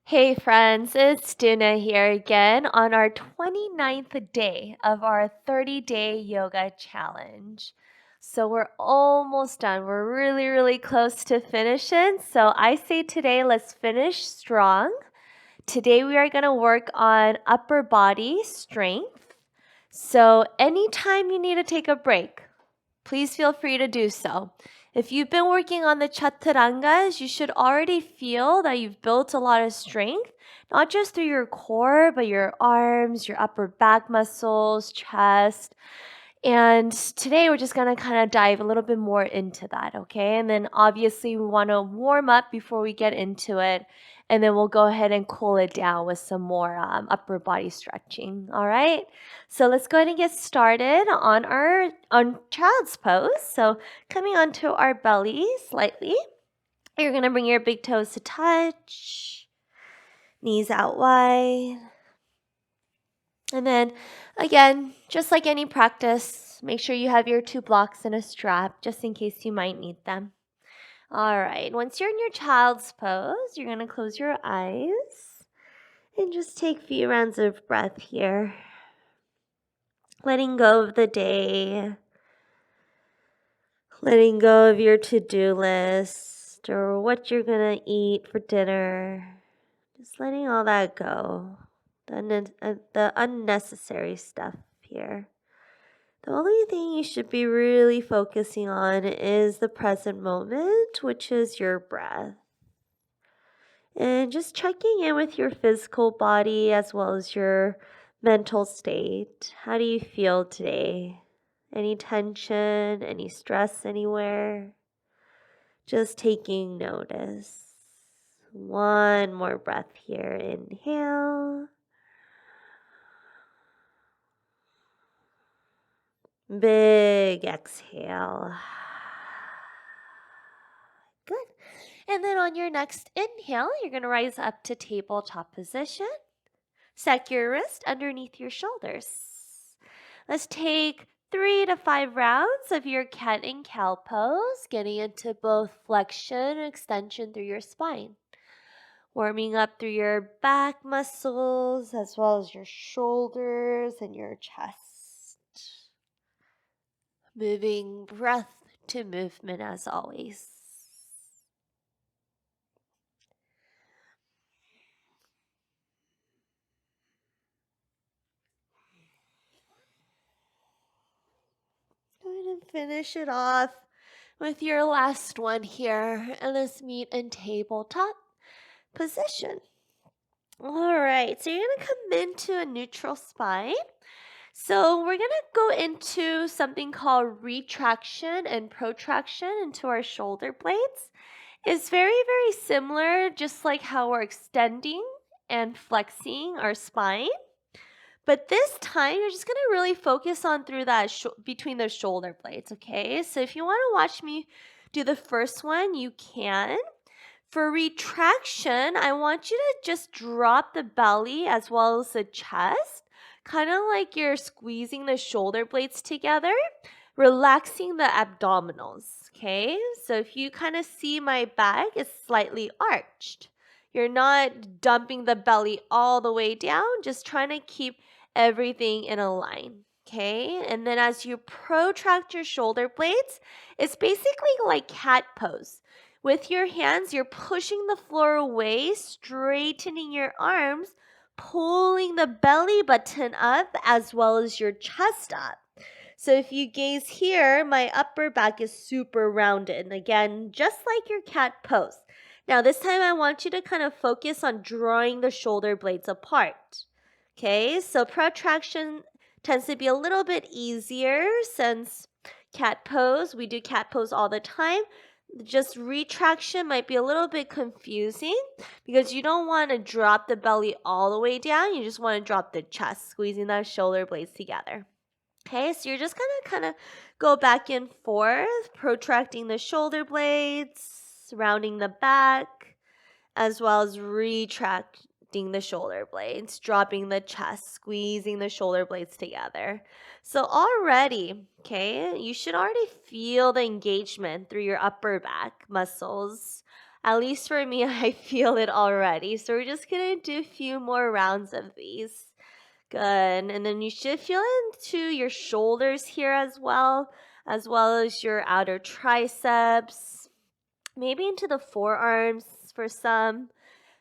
Hey friends, it's Doona here again on our 29th day of our 30-day yoga challenge. So we're almost done. We're really close to finishing. So I say today, let's finish strong. Today we are going to work on upper body strength. So anytime you need to take a break, please feel free to do so. If you've been working on the chaturangas, you should already feel that you've built a lot of strength, not just through your core, but your arms, your upper back muscles, chest. And today we're just going to kind of dive a little bit more into that, okay? And then obviously we want to warm up before we get into it. And then we'll go ahead and cool it down with some more upper body stretching, all right? So let's go ahead and get started on child's pose. So coming onto our belly slightly. You're going to bring your big toes to touch, knees out wide. And then again, just like any practice, make sure you have your 2 blocks and a strap just in case you might need them. All right, once you're in your child's pose, you're going to close your eyes and just take a few rounds of breath here. Letting go of the day, letting go of your to-do list or what you're going to eat for dinner. Just letting all that go, the unnecessary stuff here. The only thing you should be really focusing on is the present moment, which is your breath. And just checking in with your physical body as well as your mental state. How do you feel today? Any tension, any stress anywhere? Just taking notice. One more breath here. Inhale. Big exhale. Good. And then on your next inhale, you're going to rise up to tabletop position. Set your wrist underneath your shoulders. Let's take 3 to 5 rounds of your cat and cow pose, getting into both flexion and extension through your spine. Warming up through your back muscles as well as your shoulders and your chest. Moving breath to movement as always. Go ahead and finish it off with your last one here. And let's meet in tabletop position. All right, so you're going to come into a neutral spine. So we're going to go into something called retraction and protraction into our shoulder blades. It's very similar, just like how we're extending and flexing our spine. But this time, you're just going to really focus on through that between those shoulder blades, okay? So if you want to watch me do the first one, you can. For retraction, I want you to just drop the belly as well as the chest, kind of like you're squeezing the shoulder blades together, relaxing the abdominals, okay? So if you kind of see my back is slightly arched. You're not dumping the belly all the way down, just trying to keep everything in a line, okay? And then as you protract your shoulder blades, it's basically like cat pose. With your hands, you're pushing the floor away, straightening your arms, pulling the belly button up as well as your chest up. So if you gaze here, my upper back is super rounded. Again, just like your cat pose. Now this time I want you to kind of focus on drawing the shoulder blades apart. Okay, so protraction tends to be a little bit easier since cat pose, we do cat pose all the time. Just retraction might be a little bit confusing because you don't want to drop the belly all the way down. You just want to drop the chest, squeezing those shoulder blades together. Okay, so you're just going to kind of go back and forth, protracting the shoulder blades, rounding the back, as well as retracting the shoulder blades, dropping the chest, squeezing the shoulder blades together. So already, okay, you should already feel the engagement through your upper back muscles At least for me, I feel it already. So we're just going to do a few more rounds of these. Good. And then you should feel into your shoulders here as well as your outer triceps, maybe into the forearms for some.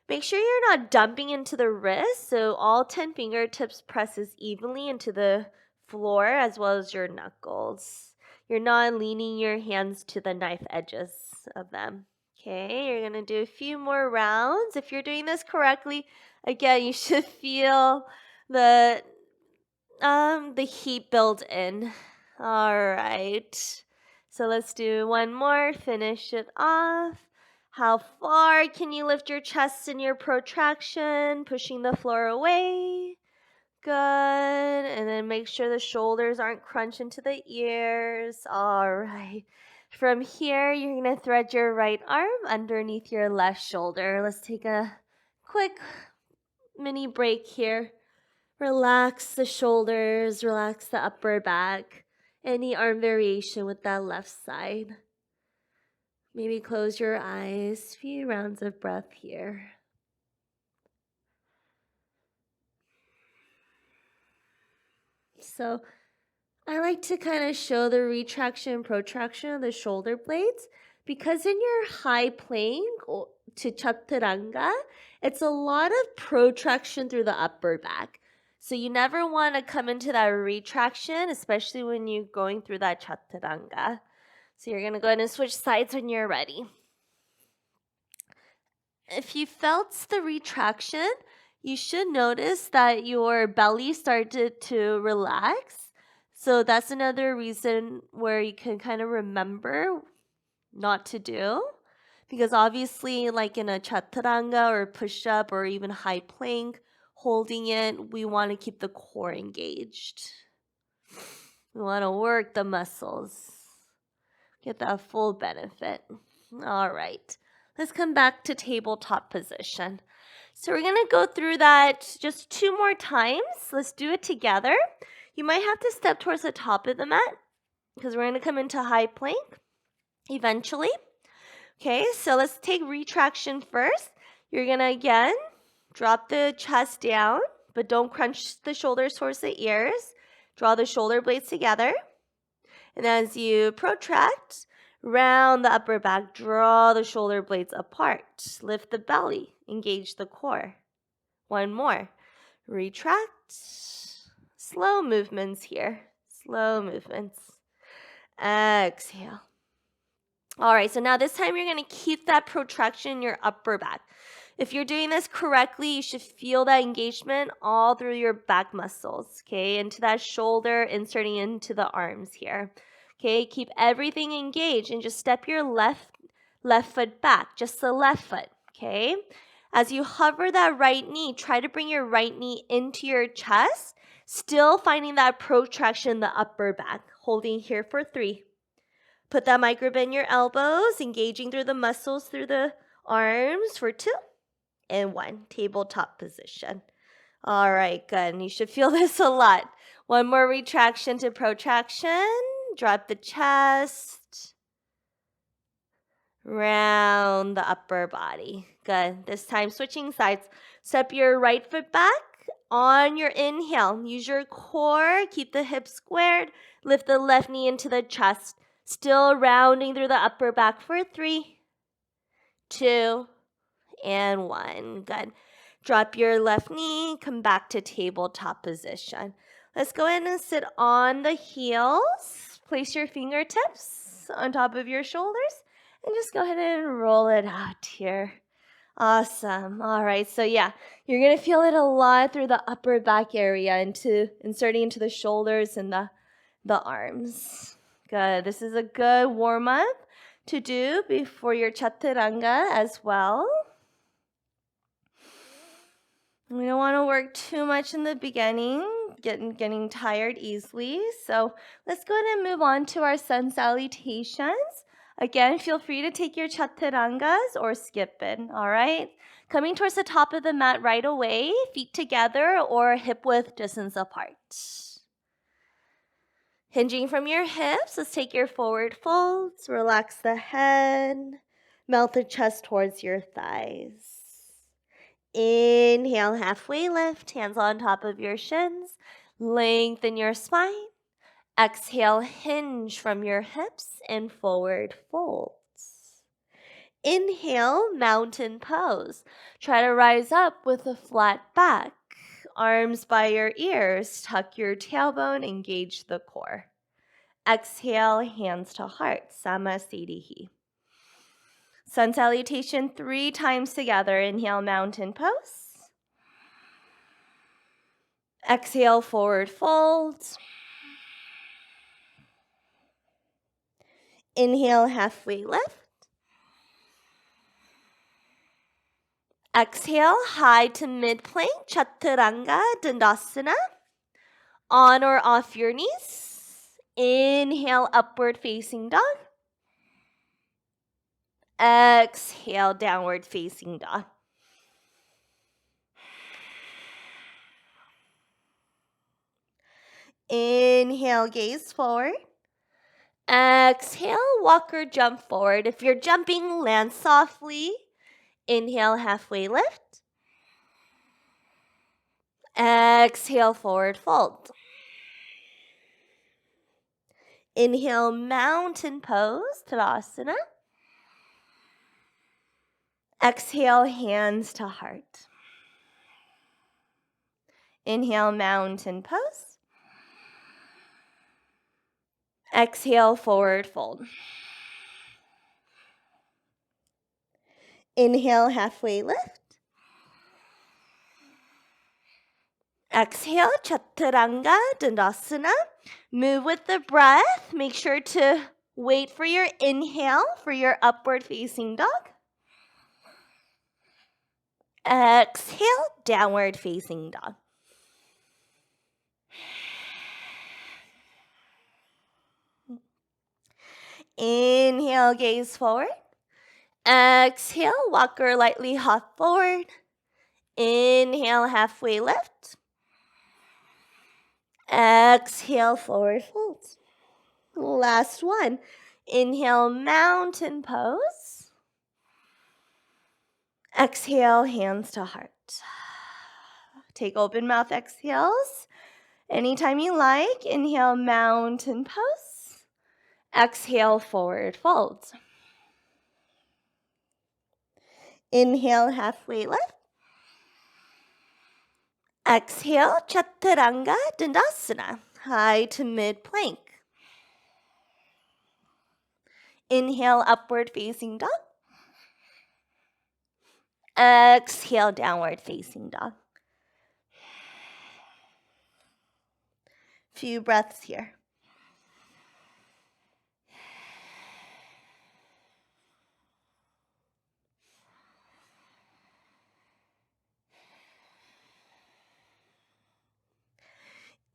Make sure you're not dumping into the wrist, so all 10 fingertips presses evenly into the floor as well as your knuckles. You're not leaning your hands to the knife edges of them. Okay, you're going to do a few more rounds. If you're doing this correctly, again, you should feel the heat build in. All right. So let's do one more. Finish it off. How far can you lift your chest in your protraction? Pushing the floor away. Good. And then make sure the shoulders aren't crunched into the ears. All right. From here, you're going to thread your right arm underneath your left shoulder. Let's take a quick mini break here. Relax the shoulders, relax the upper back. Any arm variation with that left side. Maybe close your eyes. Few rounds of breath here. So I like to kind of show the retraction and protraction of the shoulder blades because in your high plank to chaturanga, it's a lot of protraction through the upper back. So you never want to come into that retraction, especially when you're going through that chaturanga. So you're going to go ahead and switch sides when you're ready. If you felt the retraction, you should notice that your belly started to relax. So that's another reason where you can kind of remember not to do. Because obviously, like in a chaturanga or push-up or even high plank, holding it, we want to keep the core engaged. We want to work the muscles. Get that full benefit. All right. Let's come back to tabletop position. So we're going to go through that just 2 more times. Let's do it together. You might have to step towards the top of the mat because we're going to come into high plank eventually. Okay, so let's take retraction first. You're going to, again, drop the chest down, but don't crunch the shoulders towards the ears. Draw the shoulder blades together. And as you protract, round the upper back, draw the shoulder blades apart. Lift the belly, engage the core. One more. Retract. Slow movements here. Slow movements. Exhale. All right, so now this time you're going to keep that protraction in your upper back. If you're doing this correctly, you should feel that engagement all through your back muscles, okay? Into that shoulder, inserting into the arms here. Okay, keep everything engaged and just step your left foot back, just the left foot, okay? As you hover that right knee, try to bring your right knee into your chest, still finding that protraction in the upper back, holding here for 3. Put that microbe in your elbows, engaging through the muscles through the arms for 2 and 1. Tabletop position. All right, good. And you should feel this a lot. One more retraction to protraction. Drop the chest. Round the upper body. Good. This time switching sides. Step your right foot back on your inhale. Use your core. Keep the hips squared. Lift the left knee into the chest. Still rounding through the upper back for 3, 2, and 1. Good. Drop your left knee. Come back to tabletop position. Let's go ahead and sit on the heels. Place your fingertips on top of your shoulders. And just go ahead and roll it out here. Awesome. All right. So yeah, you're going to feel it a lot through the upper back area, inserting into the shoulders and the arms. Good. This is a good warm-up to do before your chaturanga as well. We don't want to work too much in the beginning, getting tired easily. So let's go ahead and move on to our sun salutations. Again, feel free to take your chaturangas or skip it, all right? Coming towards the top of the mat right away, feet together or hip-width distance apart. Hinging from your hips, let's take your forward folds, relax the head, Melt the chest towards your thighs. Inhale, halfway lift, hands on top of your shins. Lengthen your spine. Exhale, hinge from your hips and forward folds. Inhale, mountain pose. Try to rise up with a flat back. Arms by your ears, tuck your tailbone, engage the core. Exhale, hands to heart, Samasthiti. Sun salutation 3 times together. Inhale, mountain pose. Exhale, forward fold. Inhale, halfway lift. Exhale, high to mid plank, Chaturanga Dandasana. On or off your knees. Inhale, upward facing dog. Exhale, downward facing dog. Inhale, gaze forward. Exhale, walk or jump forward. If you're jumping, land softly. Inhale, halfway lift. Exhale, forward fold. Inhale, mountain pose, Tadasana. Exhale, hands to heart. Inhale, mountain pose. Exhale, forward fold. Inhale, halfway lift. Exhale, Chaturanga Dandasana. Move with the breath. Make sure to wait for your inhale for your upward facing dog. Exhale, downward facing dog. Inhale, gaze forward. Exhale, walk or lightly hop forward. Inhale, halfway lift. Exhale, forward fold. Last one. Inhale, mountain pose. Exhale, hands to heart. Take open mouth exhales. Anytime you like. Inhale, mountain pose. Exhale, forward fold. Inhale, halfway lift. Exhale, Chaturanga Dandasana, high to mid plank. Inhale, upward facing dog. Exhale, downward facing dog. Few breaths here.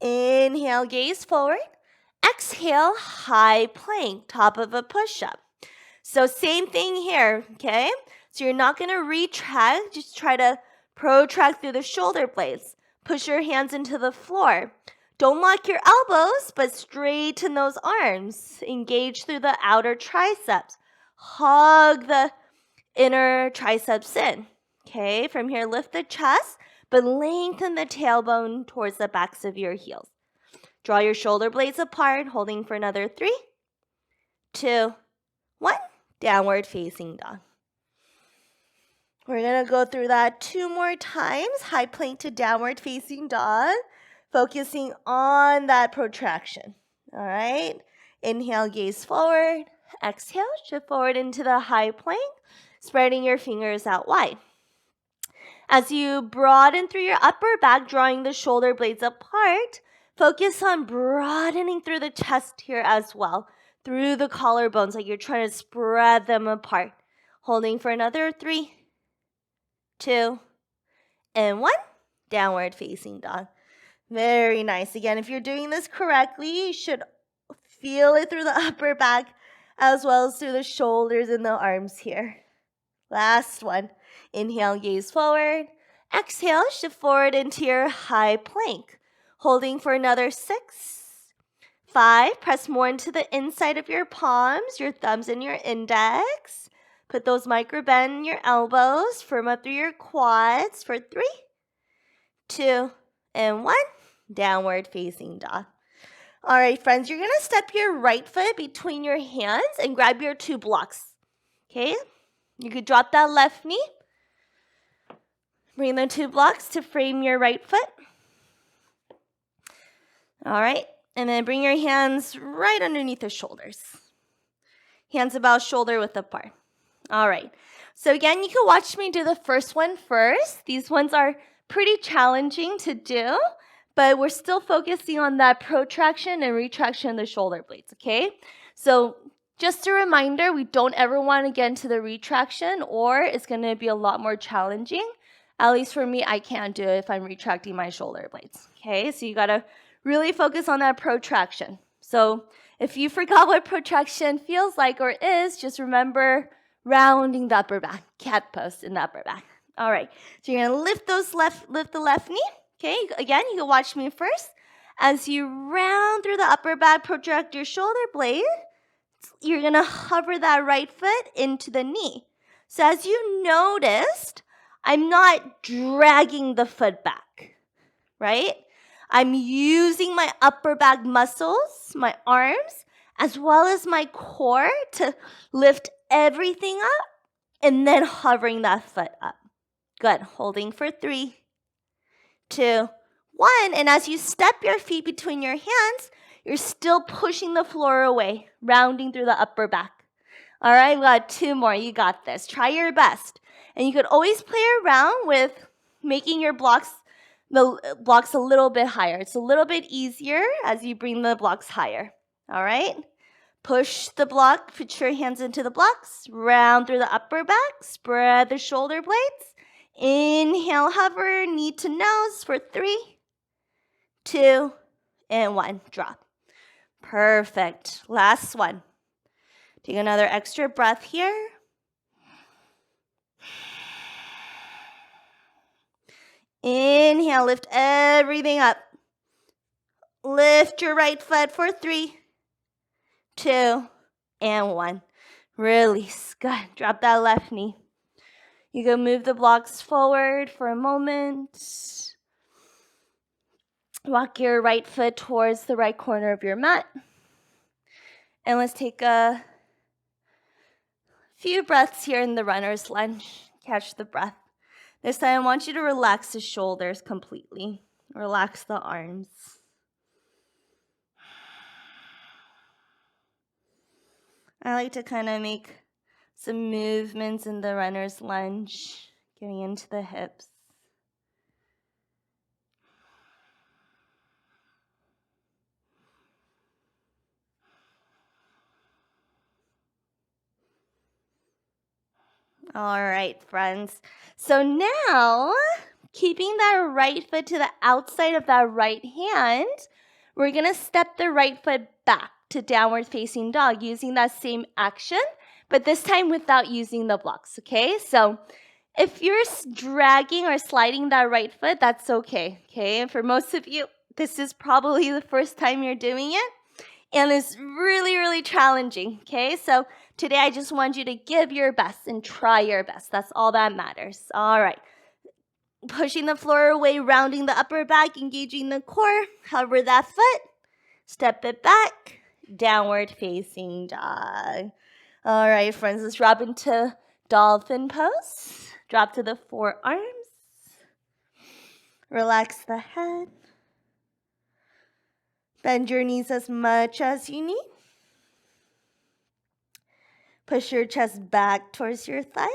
Inhale, gaze forward. Exhale, high plank, top of a push-up. So same thing here, okay? So you're not going to retract, just try to protract through the shoulder blades. Push your hands into the floor. Don't lock your elbows, but straighten those arms. Engage through the outer triceps. Hug the inner triceps in. Okay, from here, lift the chest, but lengthen the tailbone towards the backs of your heels. Draw your shoulder blades apart, holding for another 3, 2, 1. Downward facing dog. We're going to go through that 2 more times. High plank to downward facing dog, focusing on that protraction. All right. Inhale, gaze forward. Exhale, shift forward into the high plank, spreading your fingers out wide. As you broaden through your upper back, drawing the shoulder blades apart, focus on broadening through the chest here as well, through the collarbones, like you're trying to spread them apart. Holding for another 3, 2, and 1. Downward facing dog. Very nice. Again, if you're doing this correctly, you should feel it through the upper back as well as through the shoulders and the arms here. Last one. Inhale, gaze forward. Exhale, shift forward into your high plank. Holding for another 6, 5. Press more into the inside of your palms, your thumbs and your index. Put those micro bend in your elbows. Firm up through your quads for 3, 2, and 1. Downward facing dog. All right, friends, you're going to step your right foot between your hands and grab your 2 blocks. Okay? You could drop that left knee. Bring the 2 blocks to frame your right foot. All right, and then bring your hands right underneath the shoulders. Hands about shoulder width apart. All right, so again, you can watch me do the first one first. These ones are pretty challenging to do, but we're still focusing on that protraction and retraction of the shoulder blades, okay? So just a reminder, we don't ever want to get into the retraction or it's going to be a lot more challenging. At least for me, I can't do it if I'm retracting my shoulder blades, okay? So you got to really focus on that protraction. So if you forgot what protraction feels like or is, just remember rounding the upper back, cat pose in the upper back. All right, so you're gonna lift the left knee. Okay, again, you can watch me first. As you round through the upper back, protract your shoulder blade, you're gonna hover that right foot into the knee. So as you noticed, I'm not dragging the foot back, right? I'm using my upper back muscles, my arms, as well as my core to lift everything up and then hovering that foot up. Good. Holding for 3, 2, 1. And as you step your feet between your hands, you're still pushing the floor away, rounding through the upper back. All right, we got 2 more. You got this. Try your best. And you could always play around with making your blocks a little bit higher. It's a little bit easier as you bring the blocks higher. All right? Push the block, put your hands into the blocks, round through the upper back, spread the shoulder blades. Inhale, hover, knee to nose for 3, 2, and 1. Drop. Perfect. Last one. Take another extra breath here. Inhale, lift everything up. Lift your right foot for 3, 2, and 1. Release. Good. Drop that left knee. You can move the blocks forward for a moment. Walk your right foot towards the right corner of your mat. And let's take a few breaths here in the runner's lunge. Catch the breath. This time I want you to relax the shoulders completely. Relax the arms. I like to kind of make some movements in the runner's lunge, getting into the hips. All right, friends. So now, keeping that right foot to the outside of that right hand, we're going to step the right foot back to downward facing dog using that same action, but this time without using the blocks, okay? So if you're dragging or sliding that right foot, that's okay, okay? And for most of you, this is probably the first time you're doing it, and it's really, really challenging, okay? So today I just want you to give your best and try your best. That's all that matters. All right. Pushing the floor away, rounding the upper back, engaging the core. Hover that foot. Step it back. Downward facing dog. All right, friends, let's drop into dolphin pose. Drop to the forearms. Relax the head. Bend your knees as much as you need. Push your chest back towards your thighs.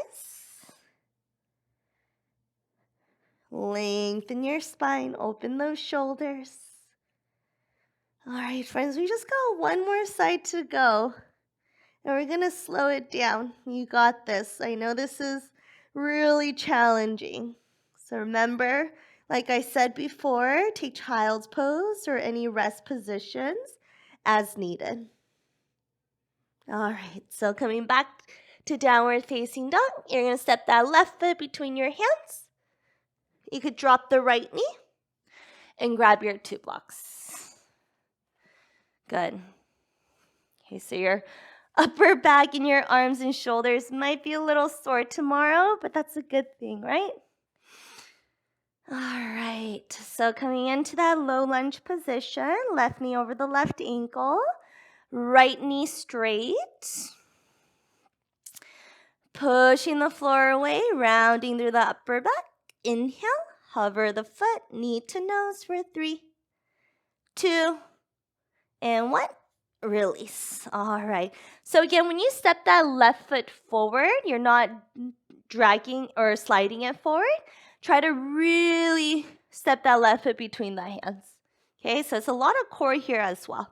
Lengthen your spine. Open those shoulders. All right, friends, we just got one more side to go. And we're going to slow it down. You got this. I know this is really challenging. So remember, like I said before, take child's pose or any rest positions as needed. All right, so coming back to downward facing dog, you're going to step that left foot between your hands. You could drop the right knee and grab your 2 blocks. Good. Okay, so your upper back and your arms and shoulders might be a little sore tomorrow, but that's a good thing, right? All right, so coming into that low lunge position, left knee over the left ankle, right knee straight. Pushing the floor away, rounding through the upper back. Inhale, hover the foot, knee to nose for 3, 2, and 1. Release. All right. So again, when you step that left foot forward, you're not dragging or sliding it forward. Try to really step that left foot between the hands. Okay, so it's a lot of core here as well.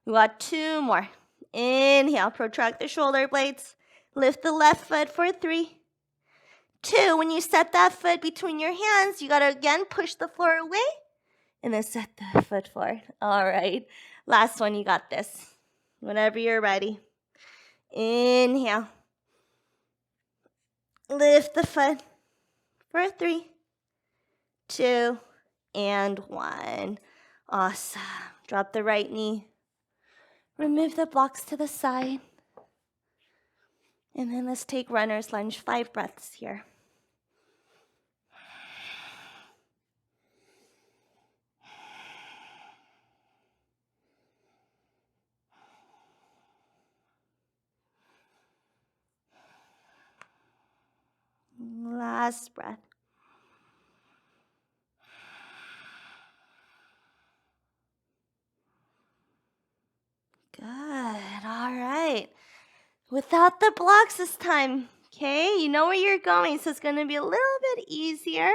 We got 2 more. Inhale, protract the shoulder blades. Lift the left foot for 3, 2. When you set that foot between your hands, you got to again push the floor away and then set the foot forward. All right. Last one, you got this. Whenever you're ready. Inhale. Lift the foot for 3, 2, and 1. Awesome. Drop the right knee. Remove the blocks to the side. And then let's take runner's lunge, 5 breaths here. Last breath. Good. All right. Without the blocks this time, okay? You know where you're going, so it's going to be a little bit easier.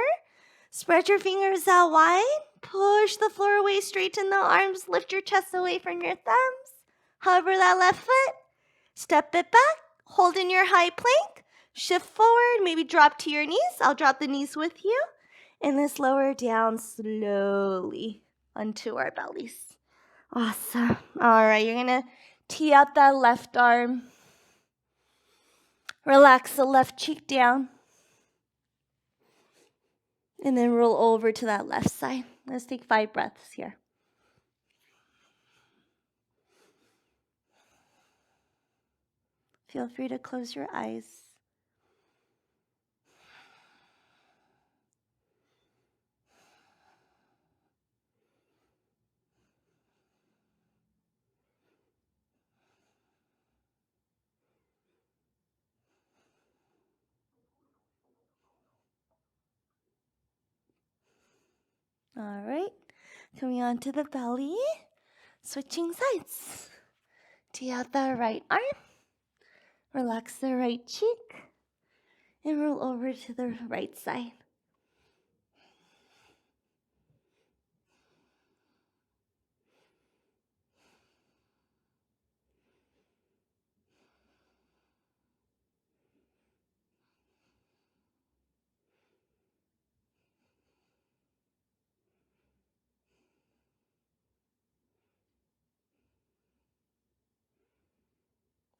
Spread your fingers out wide. Push the floor away, straighten the arms. Lift your chest away from your thumbs. Hover that left foot. Step it back. Hold in your high plank. Shift forward. Maybe drop to your knees. I'll drop the knees with you. And let's lower down slowly onto our bellies. Awesome. All right, you're going to tee out that left arm. Relax the left cheek down. And then roll over to that left side. Let's take 5 breaths here. Feel free to close your eyes. All right, coming on to the belly, switching sides. Tee out the right arm, relax the right cheek, and roll over to the right side.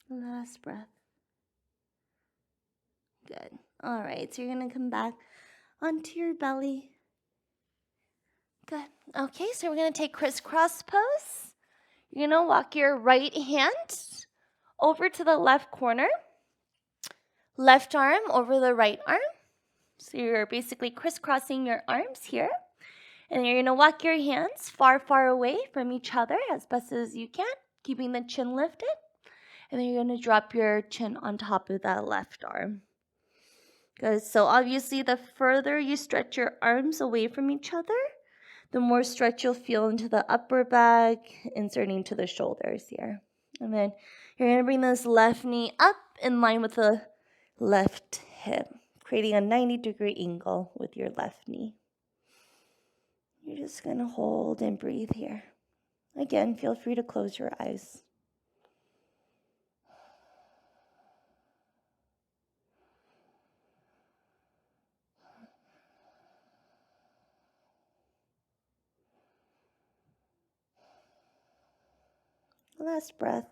Last breath. Good. All right, so you're going to come back onto your belly. Good. Okay, so we're going to take crisscross pose. You're going to walk your right hand over to the left corner. Left arm over the right arm. So you're basically crisscrossing your arms here. And you're going to walk your hands far, far away from each other as best as you can, keeping the chin lifted. And then you're going to drop your chin on top of that left arm. Good. So obviously, the further you stretch your arms away from each other, the more stretch you'll feel into the upper back, inserting to the shoulders here. And then you're going to bring this left knee up in line with the left hip, creating a 90-degree angle with your left knee. You're just going to hold and breathe here. Again, feel free to close your eyes. Last breath.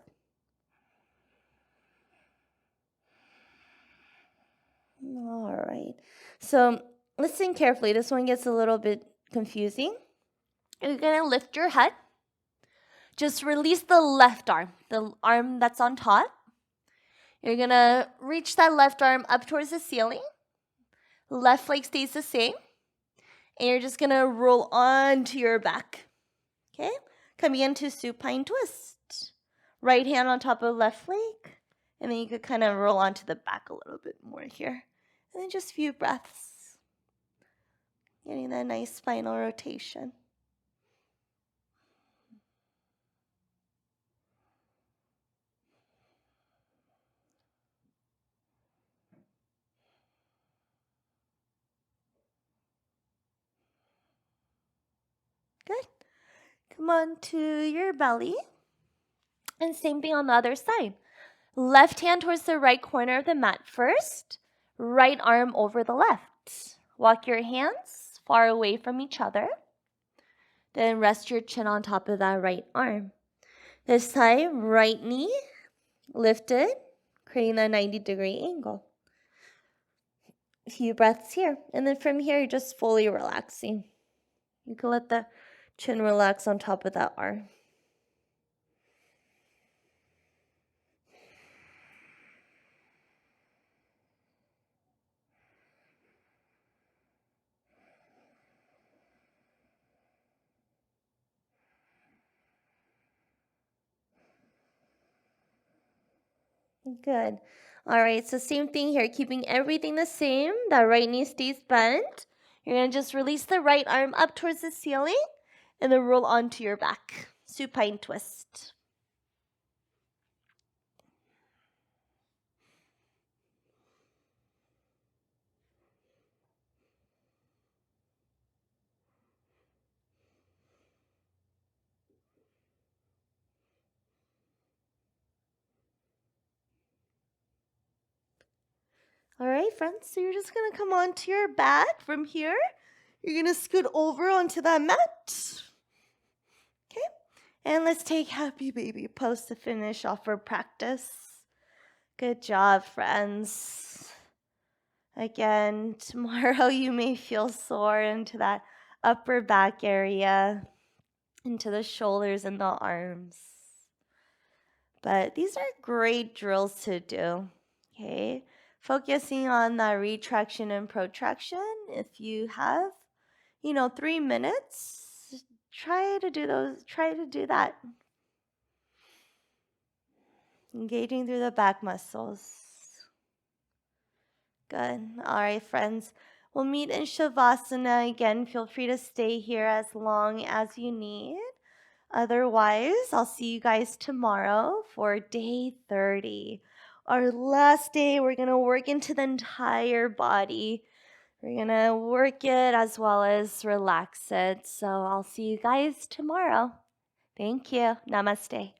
All right. So listen carefully. This one gets a little bit confusing. You're going to lift your head. Just release the left arm, the arm that's on top. You're going to reach that left arm up towards the ceiling. Left leg stays the same. And you're just going to roll onto your back. Okay? Coming into supine twist. Right hand on top of left leg. And then you could kind of roll onto the back a little bit more here. And then just a few breaths. Getting that nice spinal rotation. Good. Come on to your belly. And same thing on the other side. Left hand towards the right corner of the mat first. Right arm over the left. Walk your hands far away from each other. Then rest your chin on top of that right arm. This time, right knee lifted, creating a 90-degree angle. A few breaths here. And then from here, you're just fully relaxing. You can let the chin relax on top of that arm. Good. All right, so same thing here, keeping everything the same. That right knee stays bent. You're going to just release the right arm up towards the ceiling and then roll onto your back. Supine twist. All right, friends, so you're just going to come onto your back from here. You're going to scoot over onto that mat. Okay, and let's take happy baby pose to finish off our practice. Good job, friends. Again, tomorrow you may feel sore into that upper back area, into the shoulders and the arms. But these are great drills to do, okay? Focusing on that retraction and protraction. If you have, 3 minutes, try to do that. Engaging through the back muscles. Good. All right, friends. We'll meet in Shavasana again. Feel free to stay here as long as you need. Otherwise, I'll see you guys tomorrow for day 30. Our last day, we're going to work into the entire body. We're going to work it as well as relax it. So I'll see you guys tomorrow. Thank you. Namaste.